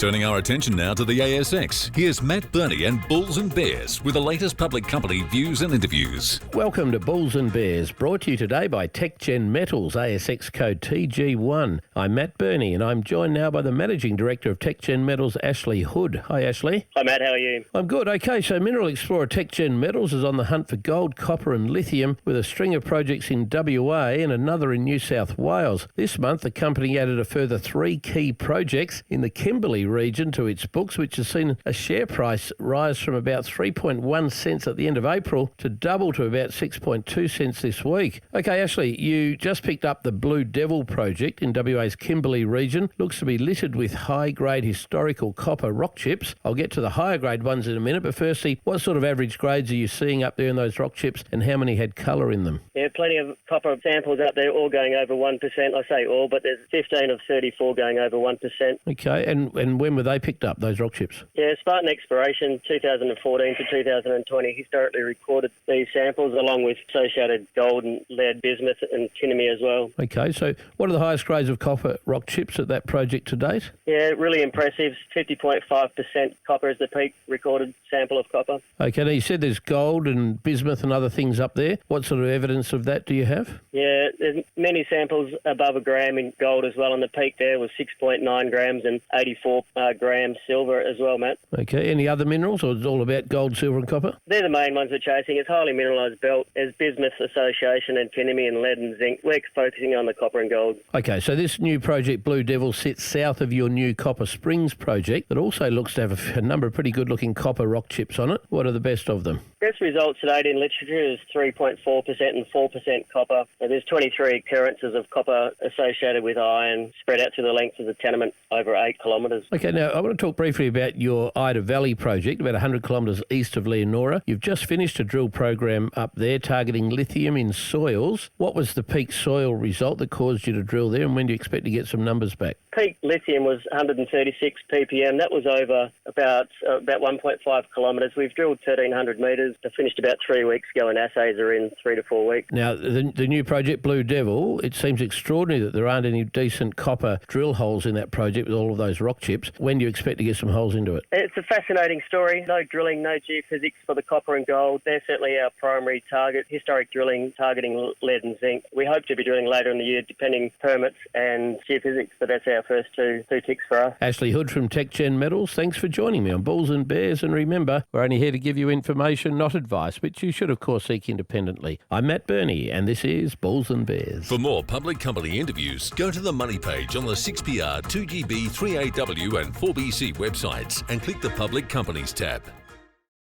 Turning our attention now to the ASX, here's Matt Birney and Bulls and Bears with the latest public company views and interviews. Welcome to Bulls and Bears, brought to you today by TechGen Metals, ASX code TG1. I'm Matt Birney and I'm joined now by the Managing Director of TechGen Metals, Ashley Hood. Hi Ashley. Hi Matt, how are you? I'm good. Okay, so mineral explorer TechGen Metals is on the hunt for gold, copper and lithium with a string of projects in WA and another in New South Wales. This month the company added a further 3 key projects in the Kimberley region to its books, which has seen a share price rise from about 3.1 cents at the end of April to double to about 6.2 cents this week. Okay, Ashley, you just picked up the Blue Devil project in WA's Kimberley region. Looks to be littered with high-grade historical copper rock chips. I'll get to the higher-grade ones in a minute, but firstly, what sort of average grades are you seeing up there in those rock chips and how many had colour in them? Yeah, plenty of copper samples out there, all going over 1%. I say all, but there's 15 of 34 going over 1%. Okay, and when were they picked up, those rock chips? Yeah, Spartan Exploration 2014 to 2020 historically recorded these samples along with associated gold and lead, bismuth and antimony as well. Okay, so what are the highest grades of copper rock chips at that project to date? Yeah, really impressive. 50.5% copper is the peak recorded sample of copper. Okay, now you said there's gold and bismuth and other things up there. What sort of evidence of that do you have? Yeah, there's many samples above a gram in gold as well, and the peak there was 6.9 grams and 84 grams silver as well, Matt. Okay, any other minerals, or is it all about gold, silver and copper? They're the main ones we're chasing. It's highly mineralised belt. There's bismuth association, antimony and lead and zinc. We're focusing on the copper and gold. Okay, so this new project, Blue Devil, sits south of your new Copper Springs project that also looks to have a number of pretty good-looking copper rock chips on it. What are the best of them? Best results to date in literature is 3.4% and 4% copper. So there's 23 occurrences of copper associated with iron spread out to the length of the tenement over 8 kilometres. Okay, now I want to talk briefly about your Ida Valley project, about 100 kilometres east of Leonora. You've just finished a drill program up there targeting lithium in soils. What was the peak soil result that caused you to drill there, and when do you expect to get some numbers back? Peak lithium was 136 ppm. That was over about 1.5 kilometres. We've drilled 1,300 metres. I finished about 3 weeks ago, and assays are in 3 to 4 weeks. Now, the new project, Blue Devil, it seems extraordinary that there aren't any decent copper drill holes in that project with all of those rock chips. When do you expect to get some holes into it? It's a fascinating story. No drilling, no geophysics for the copper and gold. They're certainly our primary target. Historic drilling targeting lead and zinc. We hope to be drilling later in the year, depending permits and geophysics, but that's our first two ticks for us. Ashley Hood from TechGen Metals, thanks for joining me on Bulls and Bears. And remember, we're only here to give you information, not advice, which you should, of course, seek independently. I'm Matt Birney, and this is Bulls and Bears. For more public company interviews, go to the Money page on the 6PR, 2GB, 3AW and 4BC websites and click the Public Companies tab.